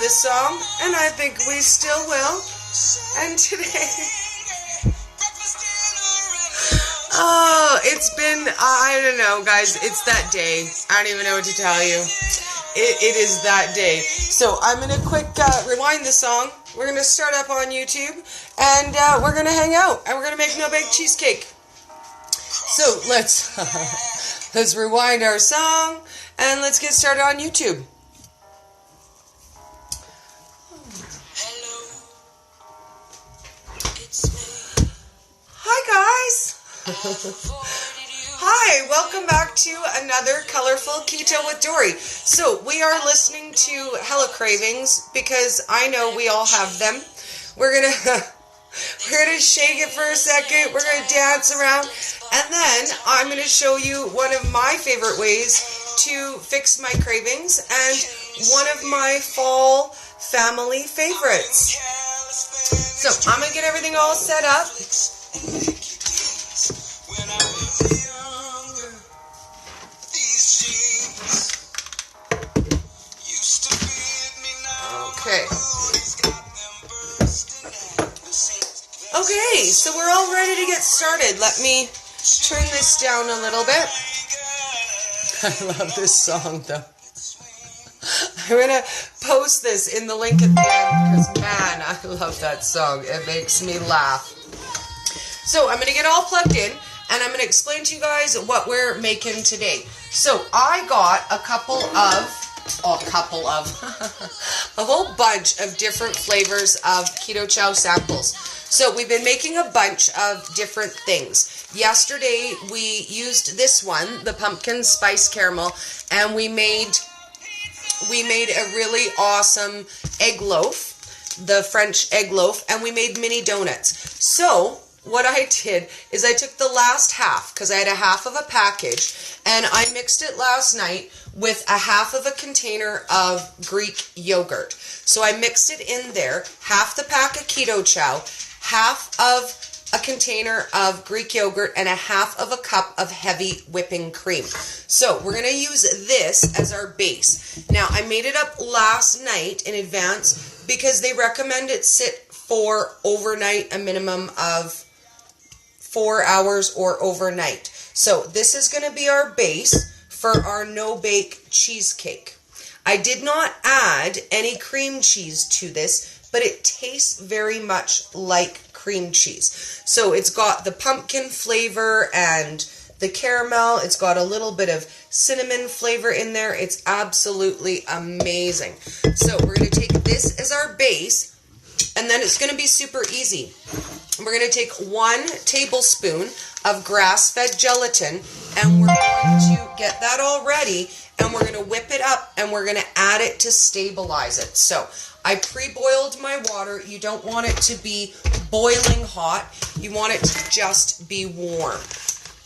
this song, and I think we still will. And today, oh, it's been, I don't know, guys, it's that day. I don't even know what to tell you. It is that day. So I'm going to quick rewind the song. We're going to start up on YouTube, and we're going to hang out, and we're going to make no-bake cheesecake. So let's let's rewind our song, and let's get started on YouTube. Hi, guys. Hi, welcome back to another colorful Keto with Dory. So we are listening to Hella Cravings because I know we all have them. We're gonna shake it for a second. We're gonna dance around, and then I'm gonna show you one of my favorite ways to fix my cravings and one of my fall family favorites. So I'm gonna get everything all set up. Okay, so we're all ready to get started. Let me turn this down a little bit. I love this song, though. I'm going to post this in the link at the end because, man, I love that song. It makes me laugh. So I'm going to get all plugged in, and I'm going to explain to you guys what we're making today. So I got a whole bunch of different flavors of Keto Chow samples. So we've been making a bunch of different things. Yesterday we used this one, the pumpkin spice caramel, and we made a really awesome egg loaf, the French egg loaf, and we made mini donuts. So what I did is I took the last half, because I had a half of a package, and I mixed it last night with a half of a container of Greek yogurt. So I mixed it in there, half the pack of Keto Chow, half of a container of Greek yogurt, and a half of a cup of heavy whipping cream. So we're going to use this as our base. Now, I made it up last night in advance because they recommend it sit for overnight, a minimum of 4 hours or overnight. So this is going to be our base for our no-bake cheesecake. I did not add any cream cheese to this, but it tastes very much like cream cheese. So it's got the pumpkin flavor and the caramel. It's got a little bit of cinnamon flavor in there. It's absolutely amazing. So we're going to take this as our base, and then it's going to be super easy. We're going to take 1 tablespoon of grass-fed gelatin, and we're going to get that all ready, and we're going to whip it up, and we're going to add it to stabilize it. So I pre-boiled my water. You don't want it to be boiling hot. You want it to just be warm.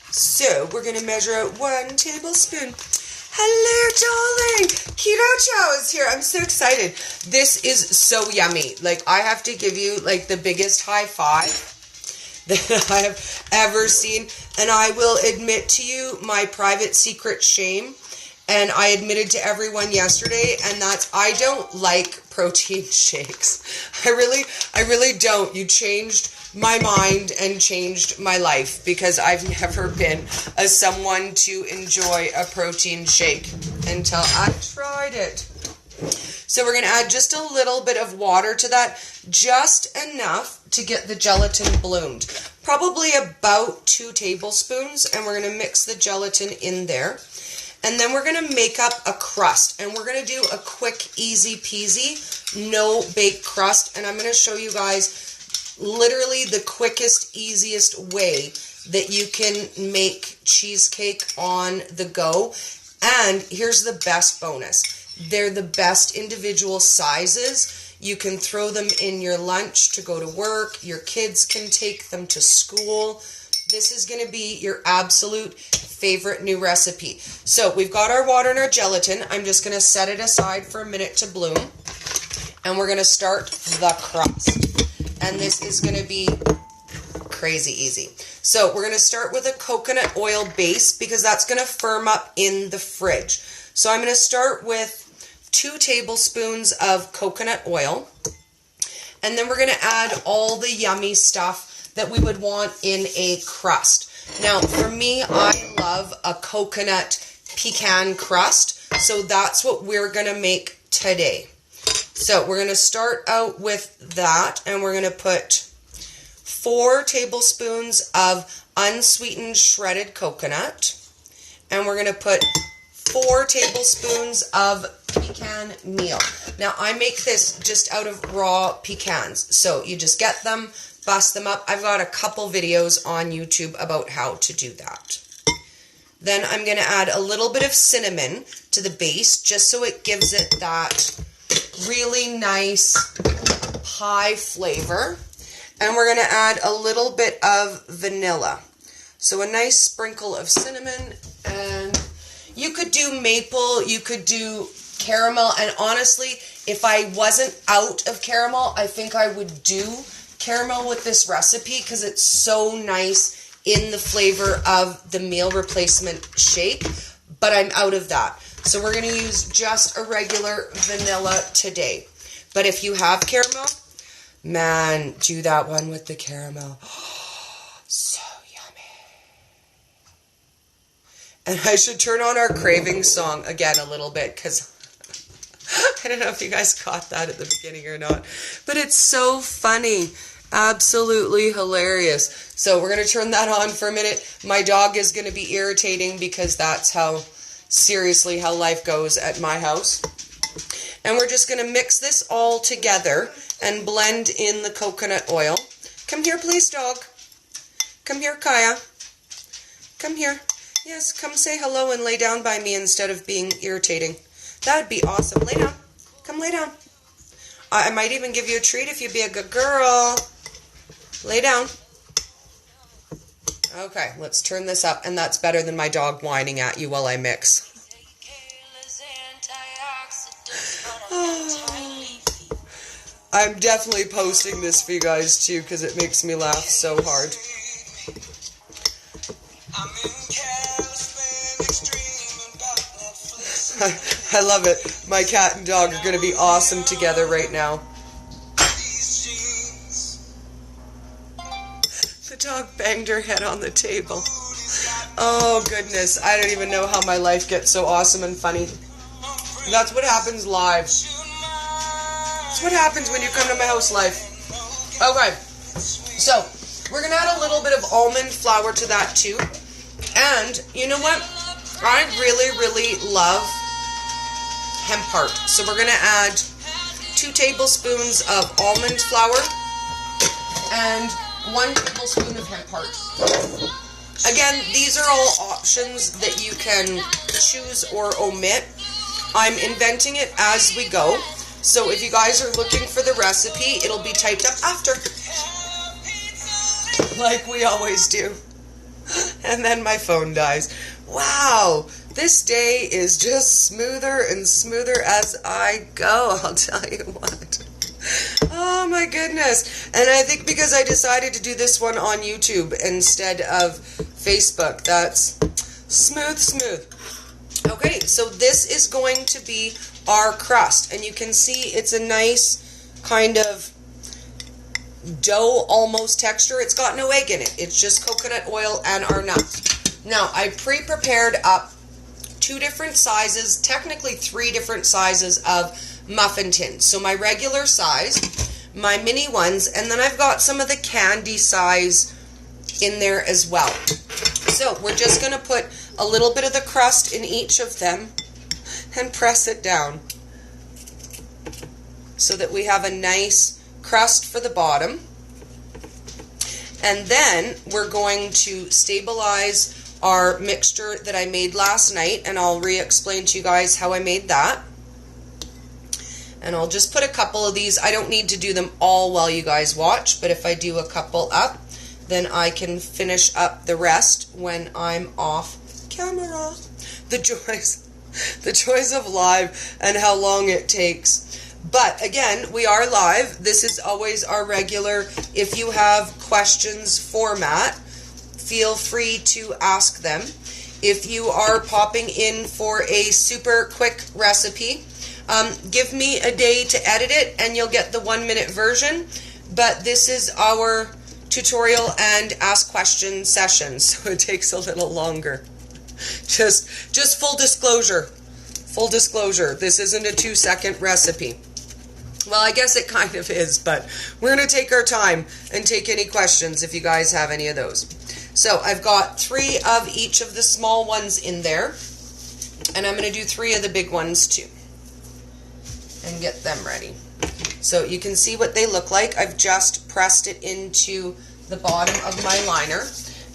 So we're going to measure out 1 tablespoon. Hello, darling. Keto Chow is here. I'm so excited. This is so yummy. Like, I have to give you, like, the biggest high five that I have ever seen. And I will admit to you my private secret shame. And I admitted to everyone yesterday, and that's I don't like protein shakes. I really don't. You changed my mind and changed my life because I've never been someone to enjoy a protein shake until I tried it. So we're going to add just a little bit of water to that, just enough to get the gelatin bloomed. Probably about 2 tablespoons, and we're going to mix the gelatin in there. And then we're going to make up a crust, and we're going to do a quick, easy peasy, no bake crust. And I'm going to show you guys literally the quickest, easiest way that you can make cheesecake on the go. And here's the best bonus. They're the best individual sizes. You can throw them in your lunch to go to work. Your kids can take them to school. This is going to be your absolute favorite new recipe. So we've got our water and our gelatin. I'm just going to set it aside for a minute to bloom. And we're going to start the crust. And this is going to be crazy easy. So we're going to start with a coconut oil base because that's going to firm up in the fridge. So I'm going to start with 2 tablespoons of coconut oil. And then we're going to add all the yummy stuff that we would want in a crust. Now, for me, I love a coconut pecan crust, so that's what we're going to make today. So we're going to start out with that, and we're going to put 4 tablespoons of unsweetened shredded coconut, and we're going to put 4 tablespoons of pecan meal. Now, I make this just out of raw pecans, so you just get them, bust them up. I've got a couple videos on YouTube about how to do that. Then I'm going to add a little bit of cinnamon to the base, just so it gives it that really nice pie flavor. And we're going to add a little bit of vanilla. So a nice sprinkle of cinnamon, and you could do maple, you could do caramel, and honestly, if I wasn't out of caramel, I think I would do caramel with this recipe because it's so nice in the flavor of the meal replacement shake, but I'm out of that. So we're going to use just a regular vanilla today. But if you have caramel, man, do that one with the caramel. So and I should turn on our craving song again a little bit, because I don't know if you guys caught that at the beginning or not, but it's so funny. Absolutely hilarious. So we're going to turn that on for a minute. My dog is going to be irritating because that's how life goes at my house. And we're just going to mix this all together and blend in the coconut oil. Come here, please, dog. Come here, Kaya. Come here. Yes, come say hello and lay down by me instead of being irritating. That would be awesome. Lay down. Come lay down. I might even give you a treat if you be a good girl. Lay down. Okay, let's turn this up, and that's better than my dog whining at you while I mix. I'm definitely posting this for you guys too, because it makes me laugh so hard. I love it. My cat and dog are going to be awesome together right now. The dog banged her head on the table. Oh, goodness. I don't even know how my life gets so awesome and funny. That's what happens live. That's what happens when you come to my house live. Okay. So, we're going to add a little bit of almond flour to that too. And, you know what? I really, really love hemp heart. So we're going to add 2 tablespoons of almond flour and 1 tablespoon of hemp heart. Again, these are all options that you can choose or omit. I'm inventing it as we go. So if you guys are looking for the recipe, it'll be typed up after. Like we always do. And then my phone dies. Wow, this day is just smoother and smoother as I go, I'll tell you what. Oh my goodness. And I think because I decided to do this one on YouTube instead of Facebook, that's smooth. Okay, so this is going to be our crust. And you can see it's a nice kind of dough almost texture. It's got no egg in it. It's just coconut oil and our nuts. Now, I pre-prepared up 2 different sizes, technically 3 different sizes of muffin tins. So my regular size, my mini ones, and then I've got some of the candy size in there as well. So we're just going to put a little bit of the crust in each of them and press it down so that we have a nice crust for the bottom. And then we're going to stabilize our mixture that I made last night, and I'll re-explain to you guys how I made that. And I'll just put a couple of these. I don't need to do them all while you guys watch, but if I do a couple up, then I can finish up the rest when I'm off camera. The joys of live and how long it takes. But again, we are live. This is always our regular, if you have questions format, feel free to ask them. If you are popping in for a super quick recipe, Give me a day to edit it and you'll get the 1-minute version. But this is our tutorial and ask question session, so it takes a little longer. Just full disclosure. Full disclosure, this isn't a 2-second recipe. Well, I guess it kind of is, but we're going to take our time and take any questions if you guys have any of those. So I've got 3 of each of the small ones in there, and I'm going to do 3 of the big ones too, and get them ready. So you can see what they look like. I've just pressed it into the bottom of my liner,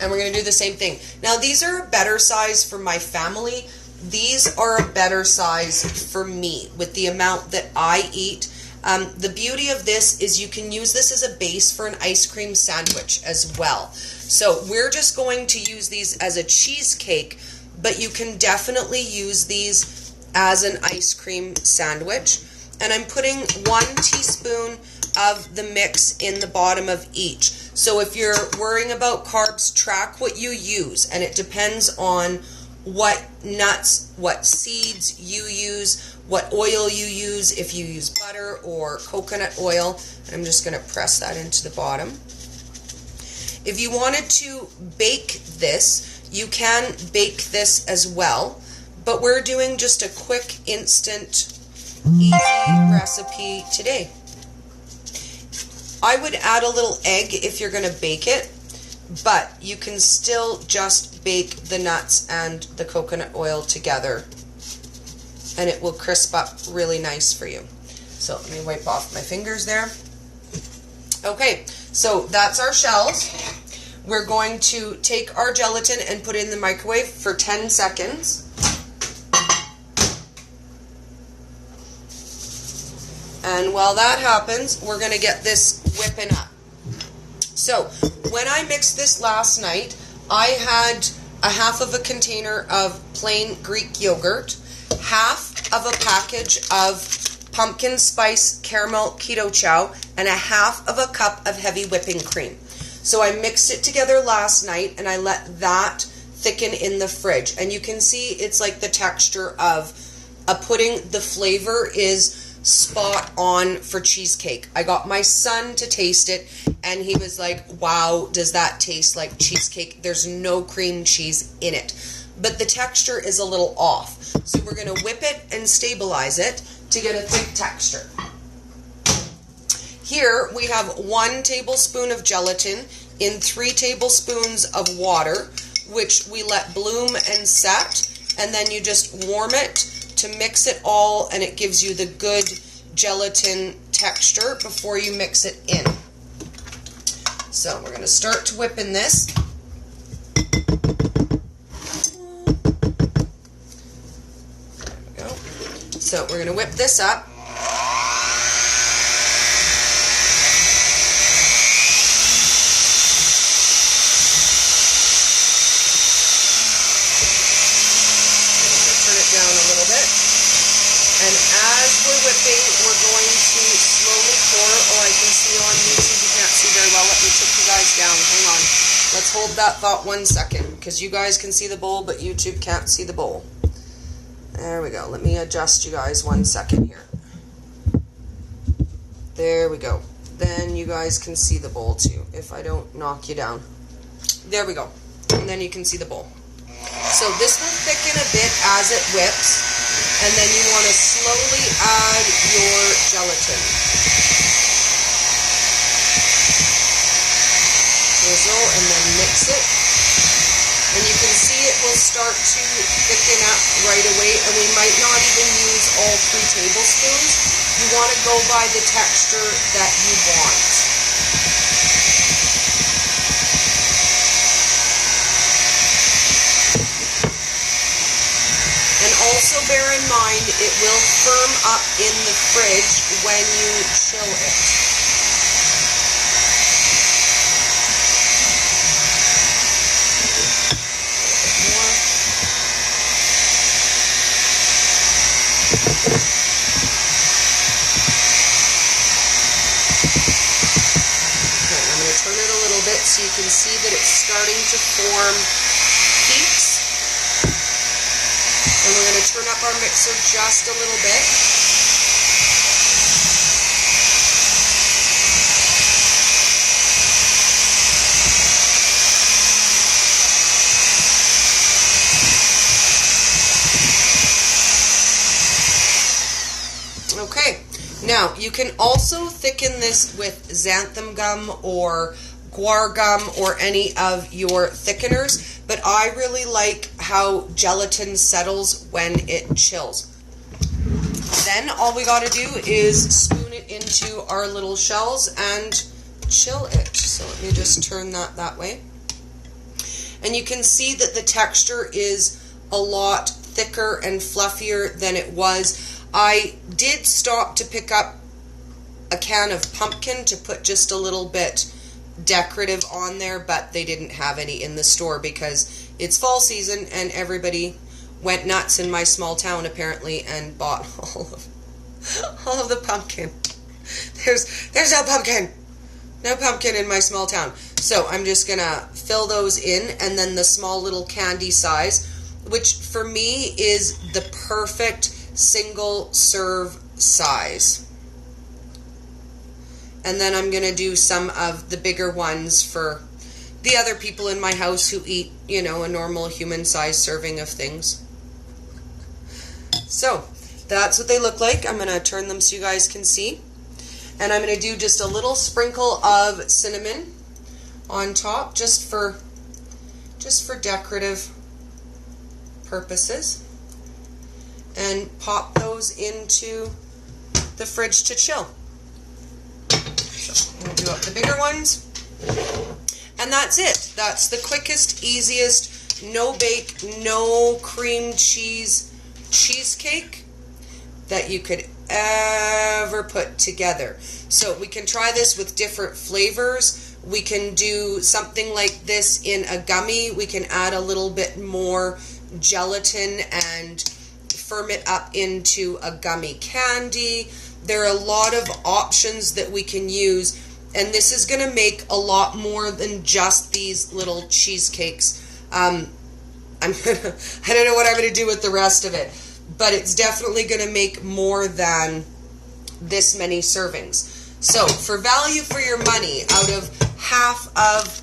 and we're going to do the same thing. Now these are a better size for my family. These are a better size for me with the amount that I eat. The beauty of this is you can use this as a base for an ice cream sandwich as well. So we're just going to use these as a cheesecake, but you can definitely use these as an ice cream sandwich. And I'm putting 1 teaspoon of the mix in the bottom of each. So if you're worrying about carbs, track what you use, and it depends on what nuts, what seeds you use, what oil you use, if you use butter or coconut oil. I'm just going to press that into the bottom. If you wanted to bake this, you can bake this as well, but we're doing just a quick, instant, easy recipe today. I would add a little egg if you're going to bake it, but you can still just bake the nuts and the coconut oil together, and it will crisp up really nice for you. So let me wipe off my fingers there. Okay, so that's our shells. We're going to take our gelatin and put it in the microwave for 10 seconds. And while that happens, we're going to get this whipping up. So when I mixed this last night, I had a half of a container of plain Greek yogurt, half of a package of pumpkin spice caramel Keto Chow, and a half of a cup of heavy whipping cream. So I mixed it together last night and I let that thicken in the fridge. And you can see it's like the texture of a pudding. The flavor is spot on for cheesecake. I got my son to taste it and he was like, wow, does that taste like cheesecake? There's no cream cheese in it, but the texture is a little off. So we're going to whip it and stabilize it to get a thick texture. Here we have 1 tablespoon of gelatin in 3 tablespoons of water, which we let bloom and set, and then you just warm it to mix it all, and it gives you the good gelatin texture before you mix it in. So we're going to start to whipping this. There we go. So we're going to whip this up. Down a little bit, and as we're whipping, we're going to slowly pour. Oh, I can see on YouTube you can't see very well. Let me tip you guys down. Hang on. Let's hold that thought 1 second, because you guys can see the bowl, but YouTube can't see the bowl. There we go. Let me adjust you guys 1 second here. There we go. Then you guys can see the bowl too, if I don't knock you down. There we go. And then you can see the bowl. So this will thicken a bit as it whips, and then you want to slowly add your gelatin. Drizzle and then mix it. And you can see it will start to thicken up right away, and we might not even use all 3 tablespoons. You want to go by the texture that you want. Also bear in mind, it will firm up in the fridge when you chill it. A little bit more. Okay, I'm going to turn it a little bit so you can see that it's starting to form peaks. And we're going to turn up our mixer just a little bit. Now, you can also thicken this with xanthan gum or guar gum or any of your thickeners, but I really like how gelatin settles when it chills. Then all we got to do is spoon it into our little shells and chill it. So let me just turn that way. And you can see that the texture is a lot thicker and fluffier than it was. I did stop to pick up a can of pumpkin to put just a little bit decorative on there, but they didn't have any in the store because it's fall season and everybody went nuts in my small town apparently and bought all of the pumpkin. There's no pumpkin. No pumpkin in my small town. So I'm just gonna fill those in, and then the small little candy size, which for me is the perfect single serve size. And then I'm gonna do some of the bigger ones for the other people in my house who eat, you know, a normal human size serving of things. So that's what they look like. I'm gonna turn them so you guys can see. And I'm going to do just a little sprinkle of cinnamon on top, just for decorative purposes. And pop those into the fridge to chill. So I'm going to do up the bigger ones. And that's it. That's the quickest, easiest, no bake, no cream cheese cheesecake that you could ever put together. So we can try this with different flavors. We can do something like this in a gummy. We can add a little bit more gelatin and firm it up into a gummy candy. There are a lot of options that we can use, and this is going to make a lot more than just these little cheesecakes. I don't know what I'm going to do with the rest of it, but it's definitely going to make more than this many servings. So for value for your money, out of half of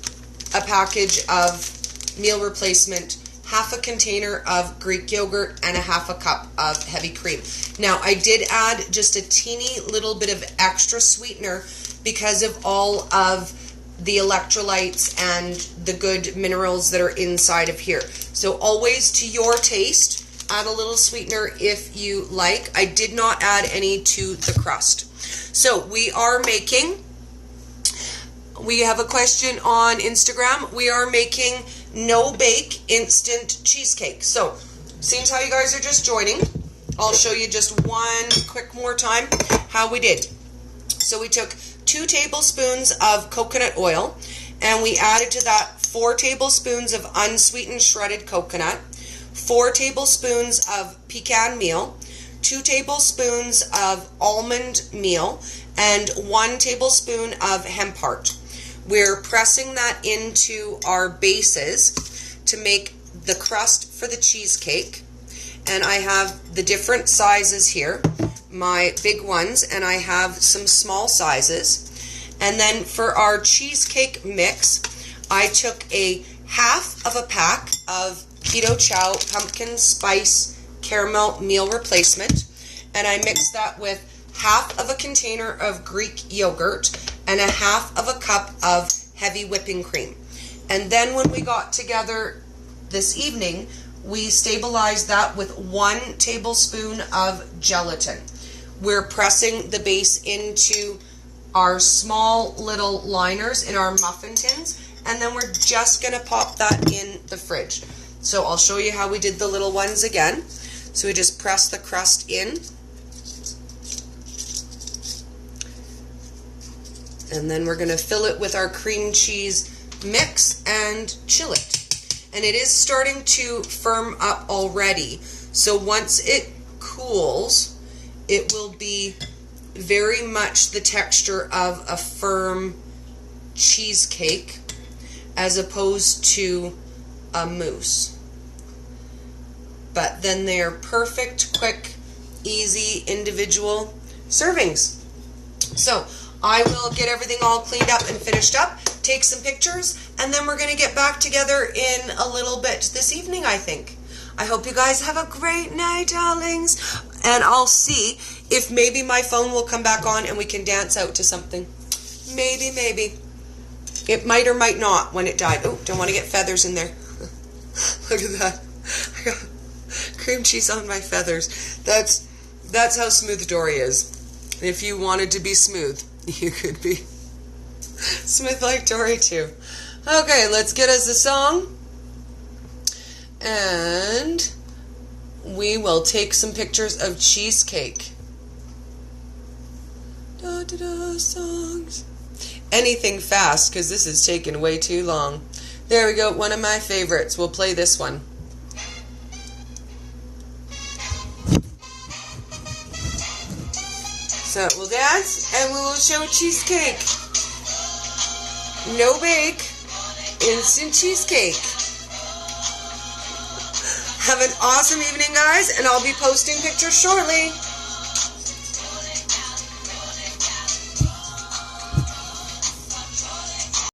a package of meal replacement, half a container of Greek yogurt, and a half a cup of heavy cream. Now, I did add just a teeny little bit of extra sweetener because of all of the electrolytes and the good minerals that are inside of here. So always to your taste. Add a little sweetener if you like. I did not add any to the crust. So we have a question on Instagram. We are making no bake instant cheesecake. So seems how you guys are just joining, I'll show you just one quick more time how we did. So we took 2 tablespoons of coconut oil and we added to that 4 tablespoons of unsweetened shredded coconut, 4 tablespoons of pecan meal, 2 tablespoons of almond meal, and 1 tablespoon of hemp heart. We're pressing that into our bases to make the crust for the cheesecake. And I have the different sizes here, my big ones, and I have some small sizes. And then for our cheesecake mix, I took a half of a pack of Keto Chow pumpkin spice caramel meal replacement, and I mixed that with half of a container of Greek yogurt and a half of a cup of heavy whipping cream. And then when we got together this evening, we stabilized that with 1 tablespoon of gelatin. We're pressing the base into our small little liners in our muffin tins, and then we're just going to pop that in the fridge. So I'll show you how we did the little ones again. So we just press the crust in. And then we're going to fill it with our cream cheese mix and chill it. And it is starting to firm up already. So once it cools, it will be very much the texture of a firm cheesecake as opposed to a mousse. But then they're perfect, quick, easy, individual servings. So I will get everything all cleaned up and finished up, take some pictures, and then we're going to get back together in a little bit this evening, I think. I hope you guys have a great night, darlings. And I'll see if maybe my phone will come back on and we can dance out to something. Maybe. It might or might not when it died. Oh, don't want to get feathers in there. Look at that. I got cream cheese on my feathers. That's how smooth Dory is. If you wanted to be smooth, you could be smooth like Dory too. Okay, let's get us a song. And we will take some pictures of cheesecake. Songs. Anything fast, because this is taking way too long. There we go, one of my favorites. We'll play this one. So we'll dance and we will show cheesecake. No bake, instant cheesecake. Have an awesome evening, guys, and I'll be posting pictures shortly.